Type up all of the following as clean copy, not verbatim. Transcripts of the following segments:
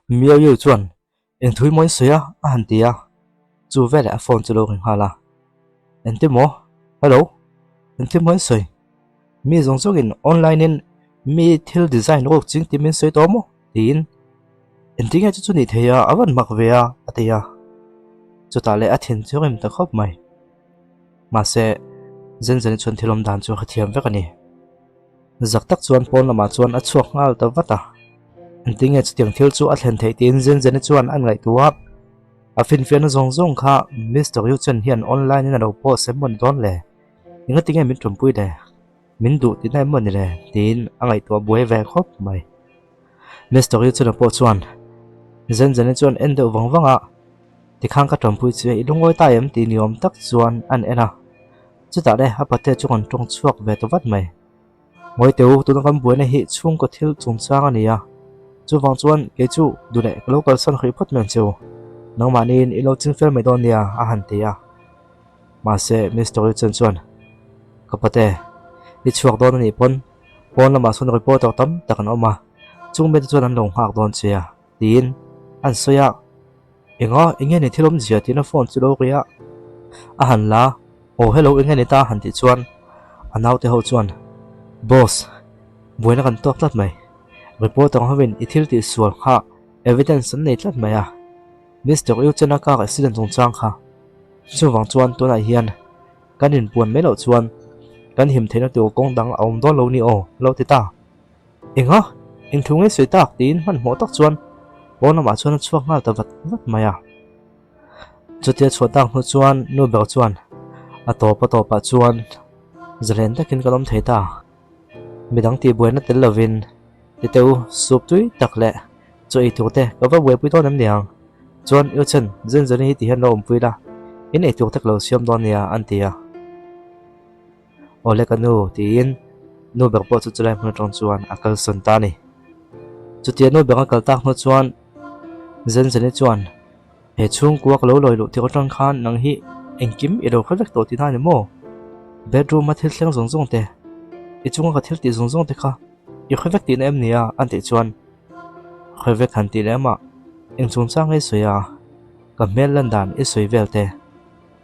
miêu yêu chuan en thui moi soya a han tia chu vele a phone chu lo ring hala en te mo hello en te moi soi mi zong zong in online in mi thil design ro ching ti min soi to mo tin en tinga chu ni theya awan mak vea atia chu ta le a thin chu rem ta khop mai ma se zen zen chun thilom dan chu khathiam vek ani zak tak chuan pon lama chuan a chuak ngal ta vata en tinga chu tiang thil chu a thlen thei tin zen zen chuan an ngai tuwa a fin fian zong zong kha Mr. Yu chen hian online in a ro post semon don le inga tinga min tum pui de min du ti nai mon ni le tin angai to buai ve khop mai Mr. Yu chen po chuan zen zen chuan en de wang wanga ti khang ka tum pui chu i lungoi ta em ti niom tak chuan an ena chu ta de a pate chu kon tong chuak ve to wat mai ngoi teu tu kam buai na hi chung ko thil chung chang ania chu wang chuan ke chu du le local san khri phat men chu nang manin ilo ching fel mai don nia a han tia ma se Mr. Yu chen chuan kapate i chuak don ni pon lama sun report tam takan oma chung me chuan an long hak don chia tin an soya enga enge ni thilom zia tin a phone chu lo ria a han la oh hello enge ni ta han ti chuan anau te ho chuan boss buina kan tok tat mai report ang havin i thil ti sual kha evidence an nei tlat mai a Mr. Yu chen a ka accident chung chang kha chu wang chuan to na hian kanin puan melo chuan kan him theina tu kong dang aum don lo ni o lo ti ta enga in thungai soi tak tin man mo tak chuan bon ma chuan chuak ngal ta vat maya chutia chhuatang hu chuan nu ber chuan a to pa chuan zalen takin kalom theita midang ti buena tel lovin ti teu sup tui takle cho i tu te ka va we pui to nam niang chuan yu chen zen zen hi ti han lo pui la in ei tu tak lo siam don nia an tia ole kanu tin nu ber po chu chulai hmu tong chuan akal son ta ni chutia nu ber akal tak hmu chuan zen zen chuan he chung kuak lo loi lu ti ko tang khan nang hi engkim i ro khalak to ti na ni mo bedroom ma thil thleng zong zong te i chunga ka thil ti zong zong te kha i khawek ti na em nia an ti chuan khawek han ti lema eng chung chang ei soya ka mel lan dan i soi vel te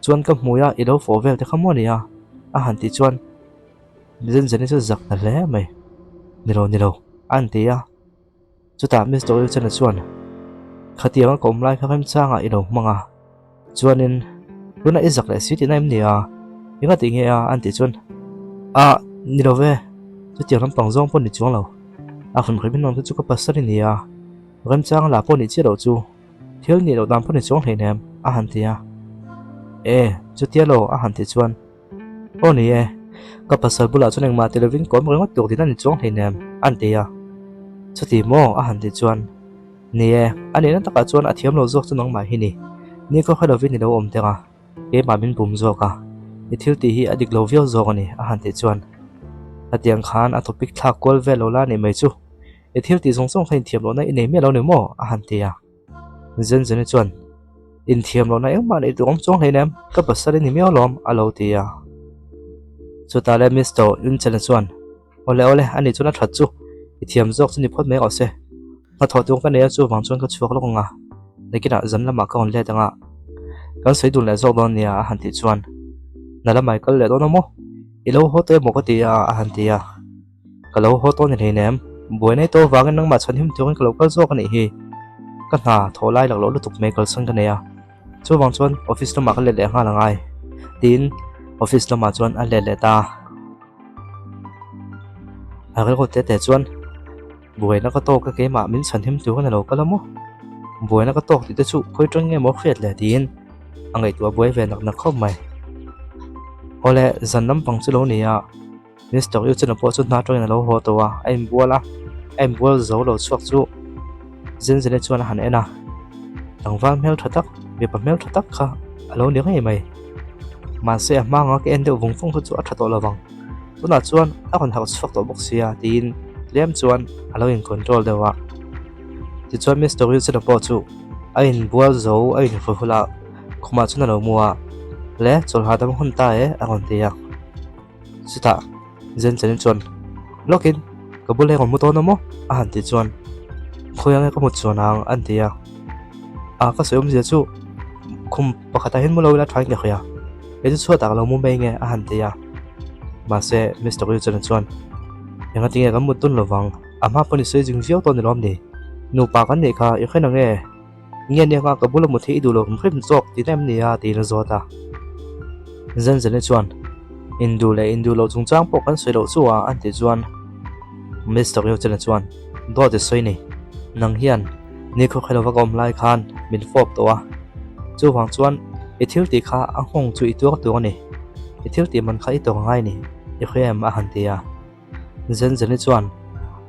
chuan ka hmuya i lo fo vel te khamonia a han ti chuan zen zen chu zak na le mai ni lo an tia chuta Mr. Yu chen chuan khatiang kom lai kha khem changa i lo manga chuanin luna i zak le si ti na em nia inga ti nge a an ti chuan a ni lo ve chu tiang lam pang zong pon ni chuang lo a khun khibin nong chu ka pasari nia rem chang la pon ni chi lo chu thil ni lo dam pon ni chuang hle nem a han tia chu tia lo a han ti chuan o ni ka pasal bula chuan engma televin kom rengot tur tin ani chuang hle nem an tia chu ti mo a han ti chuan ni ani na taka chuan a thiam lo zok chu nang ma hi ni ko khalovin ni lo om tenga ke ma bin bum zoka i thil ti hi adik lo viau zok ani a han ti chuan atiang khan a topic thla kol ve lo la ni mai chu i thil ti zong zong khain thiam lo na i nei me lo ni mo a han tia zen zen chuan in thiam lo na engma nei tu om chong hle nem ka pasal ni me lom a lo tia chu ta le Mr. Yun chen chuan ole ani chuna that chu i thiam zok chu ni phot me ose ka tho tung ka ne chu wang chuan ka chuak lo nga lekina zan lama ka on le tanga kan sei dun le zok don nia a han ti chuan nala mai kal le don mo i lo ho te mo ka tia a han tia ka lo ho to ni nei nem boi nei to wang nang ma chan him tu ka lo kal zok ani hi ka na tho lai lak lo lu tuk me kal san ka ne ya chu wang chuan office lo ma ka le le nga langai tin office lo ma chuan a le ta a gal ko te chuan buai na ka to ka ke ma min san him tu ka lo kalamo buai na ka to ti te chu khoi tang nge mo khet le tin angai tu buai ve nak na khom mai ole zan lam pang chu lo nia Mr. Yu chen po chu na to na lo ho to wa em bual zo lo chuak chu zen zen chuan han ena tangwal mel thatak be pa mel thatak kha alo ni ngai mai ma se ma nga ke ende vung phong chu a thato lawang tuna chuan a kon hak chuak to boxia tin lem chuan alo in control dewa ti chuan Mr. Yu chen po chu a in bual zo a in hula khuma chuna lo muwa le chol ha dam hun ta a kon tia sita zen chen chuan lokin kabul he kon mu to no mo a han ti chuan khoyang ka mut chuanang an tia ka soyom zia chu khum pakhata hin mulo la thain ka khoya e chu chuata lo mu mai nge a han tia ma se Mr. Yu chen chuan enga tinge ka mut tun lowang ama poni se jing viau ton rom ni nu pa kan ne kha i khena nge nge ne nga ka bula mu thi du lo khim chok ti nem ni a ti na zota zan zan chuan indu lo chung chang po kan soi lo chuwa an ti chuan Mr. Yu chen chuan do de soi ni nang hian ni kho khelo wa kom lai khan min fop to a chu wang chuan i thil ti kha a hong chu i tu to ni i thil ti man kha i to ngai ni i khem a han tia zan zan chuan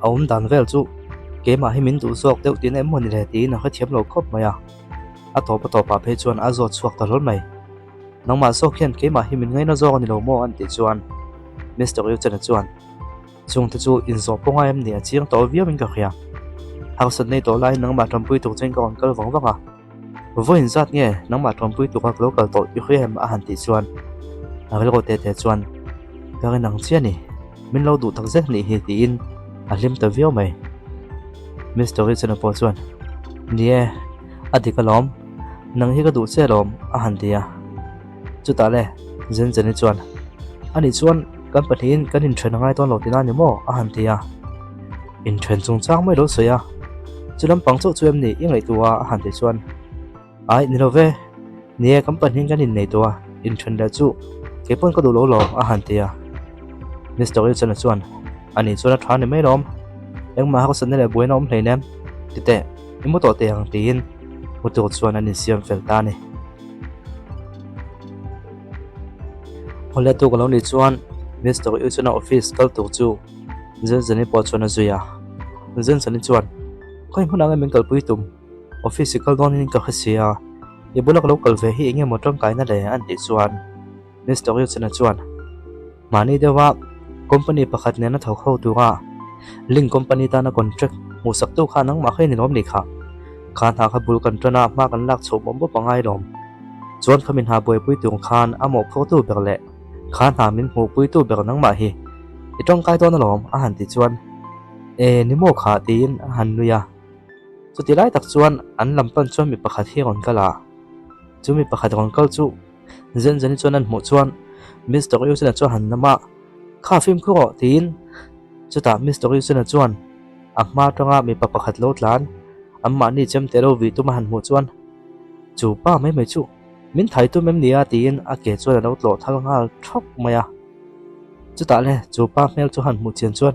aum dan vel chu ke ma hi min du zok deuh tin em mon le ti na kha thiam lo khop maya a to pa phe chuan a zo chuak ta lol mai nang ma sok hian ke ma hi min ngai na zo ni lo mo an ti chuan Mr. Yu chen chuan chung te chu in zo ponga em ni a chiang to via min ka khia hang san nei to lai nang ma tampui tu chen kon kal wang wanga voin zat nge nang ma tampui tu ka local to i khem a han ti chuan a vel ko te chuan ka nang chia ni min lo du thak zet ni hi ti in a lim ta vio mai Mr. Yu chen po chuan nie adikalom nang hi ka du che lom a han tia chu ta le zen zen chuan ani chuan kan pathin kan in thren ngai ton lo tina ni mo a han tia in thren chung chang mai lo soya chulam pang chu em ni ing lai tua a han ti chuan ai ni lo ve nie kan pathin kan in nei tua in thren da chu ke pon ka du lo lo a han tia Mr. Yu chen chuan ani chuan a thani mai rom engma ha ko san le buena om hleinem tite imu to te ang tin mutu chuan ani siam fel ta ni hole tu ko ni chuan Mr. Yu chen office kal tu chu zen zen po chuan a zuya zen zen chuan khoi huna nga men kal pui tum office kal don in ka khasia ye bulak local ve hi enge motong kai na le an ti chuan Mr. Yu chen chuan mani dewa company pakhat ne na thau khau tu nga link company ta na contract mu sak tu kha nang ma khain nom ni kha khan ha kha bul kan trana ma kan lak chho bom bo pangai rom chuan khamin ha boi pui tu khan amo pho tu berle khan ha min mu pui tu ber nang ma hi itong kai ton lom a han ti chuan ni mo kha tin han nuya chu ti lai tak chuan an lampan chuan mi pakhat hi ron kala chu mi pakhat ron kal chu zen zen chuan an mu chuan Mr. Yu chen chu han nama kha film ko tin chuta Mr. Yu chen chuan amma tanga mi pakhat lo tlan amma ni chem te ro vi tu ma han mu chuan chu pa mai chu min thai tu mem nia tin a ke chuan lo tlo thal ngal thok maya chuta le chu pa mel chu han mu chen chuan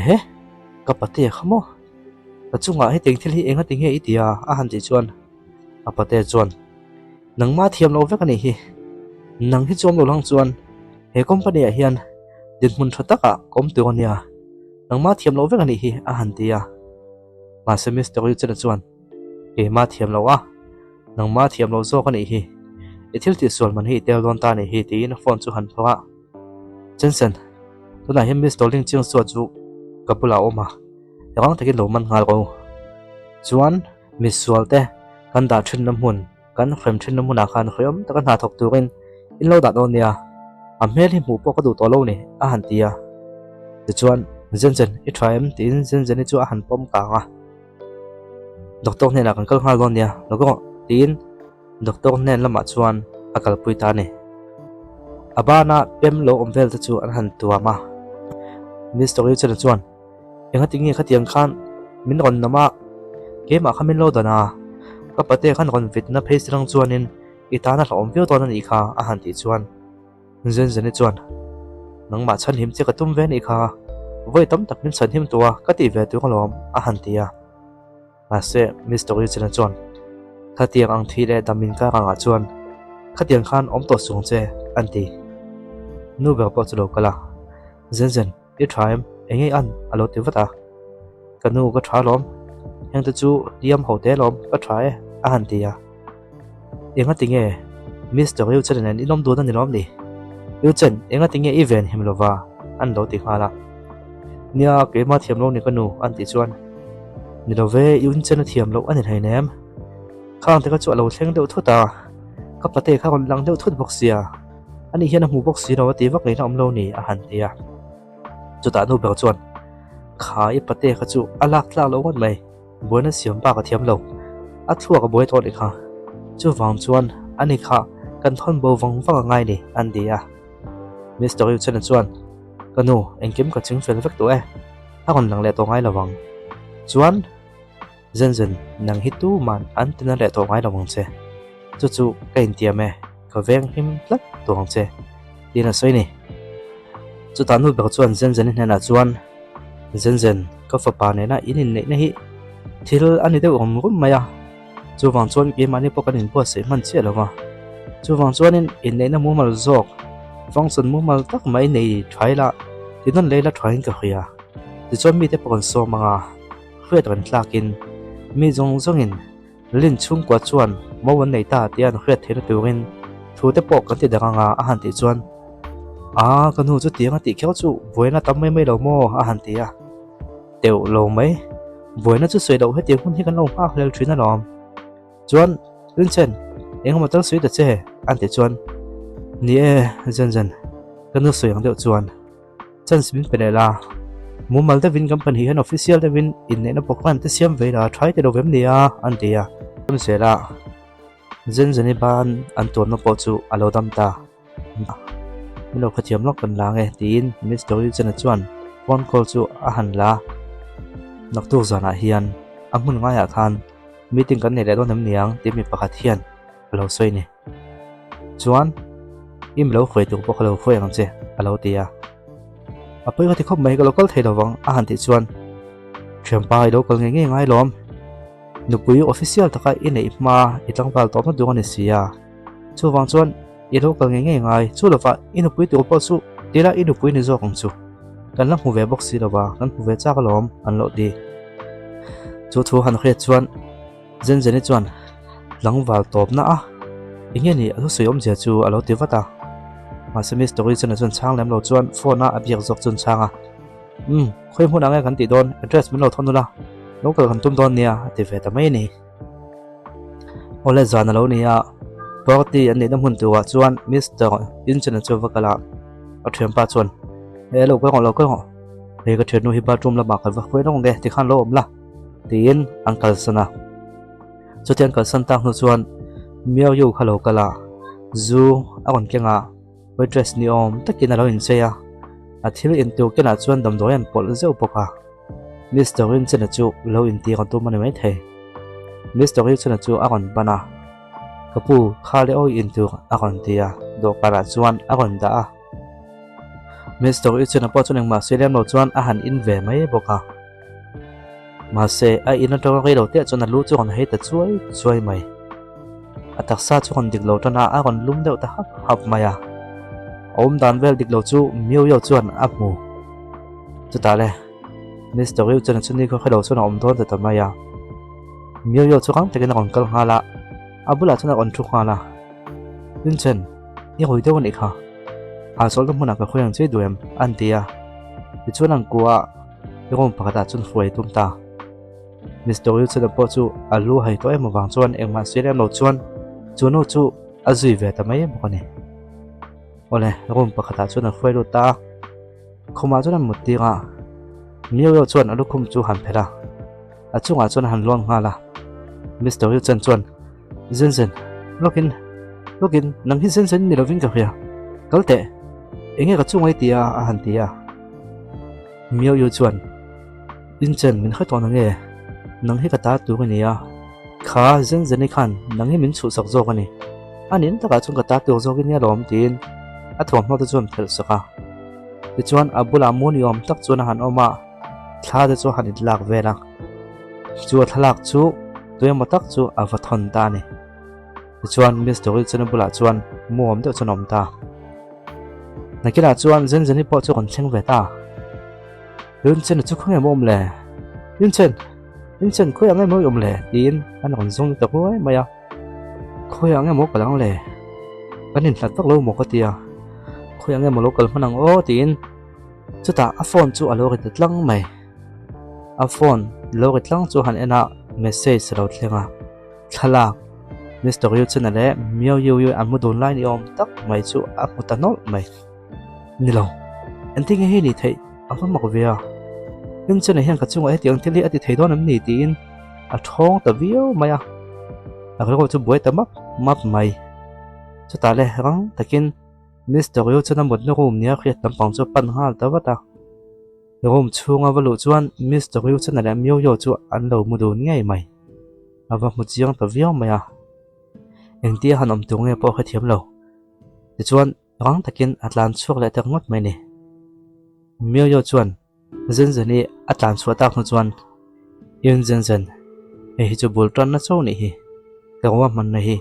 he ka pate khamo ta chunga he teng thil hi enga ting he itia a han ti chuan a pate chuan nang ma thiam lo vek ani hi nang hi chom lo lang chuan he company a hian din mun thataka kom tu ania nang ma thiam lo vek ani hi a han tia ma se Mr. Yu chen chuan e ma thiam lo a nang ma thiam lo zo ka ni hi e thil ti sol man hi tel don ta ni hi ti in phone chu han phawa Jensen tu na him Mr. Ling ching so chu kapula oma yang takin lo man ngal ko chuan Miss Sualte kan da thin nam hun kan khrem thin nam hun a khan khoyom ta kan ha thok turin in lo da don nia a mel hi mu po ka du to lo ni a han tia chuan Jensen I try em tin Jensen chu a han pom ka nga doctor ne la kan kal hal don nia logo tin doctor ne lama chuan akal pui ta ni abana pem lo omvel ta chu an han tua ma Mr. Yu chen chuan enga tingi khatiang khan min ron nama ke ma khamin lo dana ka pate khan ron vit na face rang chuanin itana hlom veo ton ani kha a han ti chuan Jensen chuan nang ma chan him che ka tum ve ni kha voi tam tak min chan him tua ka ti ve tu kolom a han tia ase Mr. Yu chen chuan khatiang ang thi le damin ka nga chuan khatiang khan om to sung che an ti nu be po chulo kala Jensen I try em engei an alo ti vata kanu ka tha lom heng ta chu diam ho te lom ka try a han tia enga tinge Mr. Yu chen an inom du na ni lom ni Yu chen enga tinge event him lova an lo ti khala nia ke ma thiam lo ni kanu an ti chuan ni lo ve yun chen thiam lo an hai nem khang te ka chu lo thleng deuh thuta ka pate kha kon lang deuh thut boxia ani hian mu boxi ro ti vak leina om lo ni a han tia chuta nu ber chuan kha I pate kha chu alak tla lo ngon mai buổi nó xiêm ba cái thiam lâu thua cái buổi thôi đi khá chú vàng chuan anh ấy khá cần thon bầu vòng vàng ngay đi anh đi Mr. Yu chân chuan kanu anh kiếm cái chứng phèn vách tụi còn lặng lẽ tổ ngay là vàng chuan dần nàng hít tu màn anh tin lẽ tổ ngay là vàng xe chú cái tiệm cái ven him lắc tổ vàng xe đi là xoay nè chú ta nuôi bạc chuan dần nên là chuan dần có phải bà này na in này này thì anh ấy đều không có mày chú vàng chuan cái mà này bốc cái hình bùa sẽ man chết rồi mà chú vàng chuan in này nó mua mal dọc vàng xuân mua mal tắc mấy này trái là thì nó lấy là trái cái khía thì chuan mi thế bốc số mà khuyết tận lakin mi zong in linh chung quá chuan mỗi vấn này ta tiền khuyết thế là tiêu in thu thế bốc cái thì đang hàn thì chuan cái hồ chú tiếng thì kéo chú với nó tắm mấy đầu mò hàn thì tiểu lầu mấy với nó chút suy đầu hết tiếng không thấy cái lồng lên chuyến nó làm chuan lên trên em không mà tao suy được chứ anh thì chuan nè dần cái nước suy hàng điệu chuan chân xin bên đây là muốn mang tới vin company hay official tới vin in này nó bộc quan tới xem về là try tới đầu vém nè anh thì cũng sẽ là dần đi ban anh tuần nó bảo chú alo đam ta mình đâu có chiếm lóc cần là nghe tin Mr. Yu chân chuan phone call chú hẳn là nặc tu giả hiền muốn ngay khan meeting kan này để đón ném niang tìm mi pakhat hiền alo xoay nè chuan im lo khoi tu bok lo khoi ang che alo tia apoi thì không mấy cái local thầy đầu vắng hẳn thì chuan chuyện bài local nghe ngay lom nụ quý official ta cái in này mà itang vào top nó được anh xia chú vắng chuan in local nghe ngay chú là vậy in nụ quý tu bao chú đi ra in nụ quý này do không chú kan lang huve box si dawa kan huve cha kalom an lo di chu thu han khre chuan zen chuan lang wal top na inge ni alo suyom je chu alo ti wata ma semi story chen chuan chang lem lo chuan phone na abiak jok chun changa khoi mu na kan ti don address min lo thon la local kan tum don nia ti ve ta mai ni ole zan lo nia party an ni dam hun tuwa chuan Mr. in chen chu wakala athem pa chuan hello cái họ cái chuyện nuôi ba trăm là bạc cái vật quế nó không nghe thì khăn lỗ ổn là tiền uncle sana cho tiền uncle san tăng nó chuan miêu yêu hello cái là zu còn cái ngà với dress ni om tất nhiên là lo in xe thiếu in tiêu cái là chuan đầm đói ăn bột rượu bọc Mr. Rin chân là chú lo in tiền còn tôi mà mấy thề Mr. Rin chân là chú còn bana cái pu khá lẽ oi in tiêu còn tiền đồ para chuan còn đã Mr. Yu chân appo chuan ma se lem lo chuan han in ve mai boka ma se in to cái đầu tiên chuan lu chu kon hei ta chuai mai taksa chu kon dik lo tana kon lum deuh ta hap maya dan vel dik lo chu miu yo chuan mu chu ta le Mr. Yu chân chuan ni ko khalo chuan thon ta maya miu yo chu kang tekin kon kal hala abula chuan kon thu hala in chen ni hoi deuh ni kha sol tum huna ka khoyang che duem an tia ti chuan ang kuwa yom pakata chun foi tum ta Mr. Yu chen po chu alu hai to em wang chuan engma selem lo chuan chuno chu azui ve ta mai mo kani ole yom pakata chun foi lo ta khoma chuan một ti ga miêu yo chuan alu khum chu han phela achunga chuan han lon nga la Mr. Yu chen chuan zen login nang hi zen ni lovin ka khia kalte enge ka chungai tia han tia miêu yu chuan in chen min khaton ange nang hi ka ta tu ni kha zen ni khan nang hi min chu sak zo ani anin ta ka chung ka ta tu zo ni lom tin thom no ta chuan phel saka ti chuan abula mun yom tak chuan han oma thla de chu han lak vela chu thalak chu tuema tak chu avathon ta ni ti chuan Mr. Yu chen bula chuan muam de chuan om ta na kila chuan zen po chu kon theng ve ta yun chen chu khong em le yun chen khoi ang em le tin an kon zong ta hoi maya khoi ang em ka lang le kanin hlat tak lo mo ka tia khoi ang em local manang o tin chu ta a phone chu alo ri tlang mai a phone lo ri tlang chu han ena message ro thlenga thalak Mr. Yu chen ale miao yu an mu don line om tak mai chu a mutanol mai nilo anh听he ni thei afa mak vea yun chen hian ka chunga he tiang thili ati thei don am ni tin a thong ta viu maya a ko chu buai ta map mai chu ta le rang takin Mr. Yu chu na mut na room nia khriat tampang chu pan hal ta wata room chunga walu chuan Mr. Yu chu na lam yo chu an lo mu dun ngai mai ava mu chiang ta viu maya eng tia han om tu nge po kha thiam lo ti chuan rang takin atlan chuak le tak ngot mai ni miêu yo chuan zen zeni atlan chua ta khu chuan in zen hi chu bul tran na chaw ni hi kawa man na hi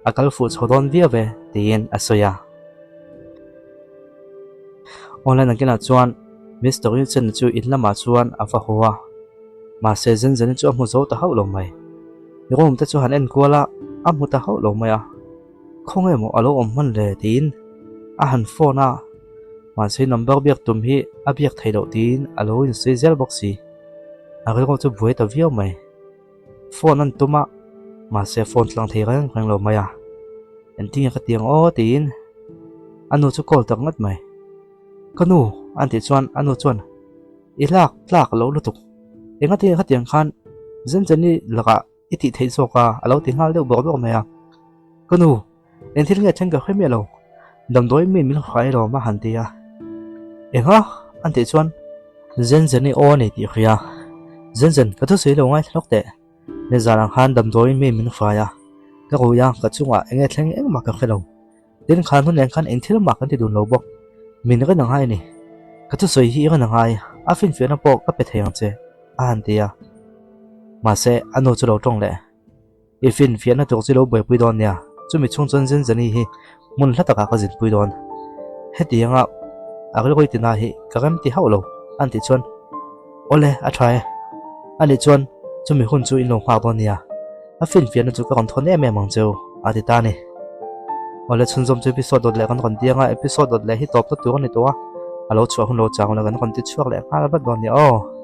akal fu chodon via ve tien asoya online angena chuan Mr. Yu chen chu in lama chuan afa huwa ma se zen chu mu zo ta hau lo mai rom ta chu han en kuala amu ta hau lo mai a khong emo alo om man le tin a han phone a ma se number biak tum hi a biak thailo tin alo in se zel boxi a ko chu buai ta viau mai phone an tuma ma se phone tlang thei rang lo mai a en ting ka tiang o tin anu chu call tak ngat mai kanu an ti chuan anu chuan ilak tlak lo lutuk enga ti ka tiang khan zen ni laka iti thei soka alo ti ngal deuh bok mai a kanu en thil nge thang ka khemi lo dam doi min khai ro ma han ti a enga an ti chuan zen ni o ni ti khia zen ka thu sei lo ngai thlok te ne zarang khan dam doi min khai a ka ro ya ka chunga enge thleng eng ma ka khelo tin khan hun eng khan eng thil ma kan ti dun lo bok min ka nang hai ni ka thu sei hi ka nang hai a fin fe na pok ka pe theyang che a han ti a ma se anu chu lo tong le i fin fe na tok chi lo boi pui don nia chumi chung chon zen hi mun hla taka ka jin pui don heti anga agil koi tina hi kagam ti haulo an ti chuan ole a try ani chuan chumi hun chu in lo khwa bon nia a fin fe na chu ka kon thon em mang cheu a ti ta ni ole chun zom chu episode dot le kan kon tianga episode dot le hi top to tu ni to a alo chua hun lo chang la kan kon ti chuak le ha ba don ni o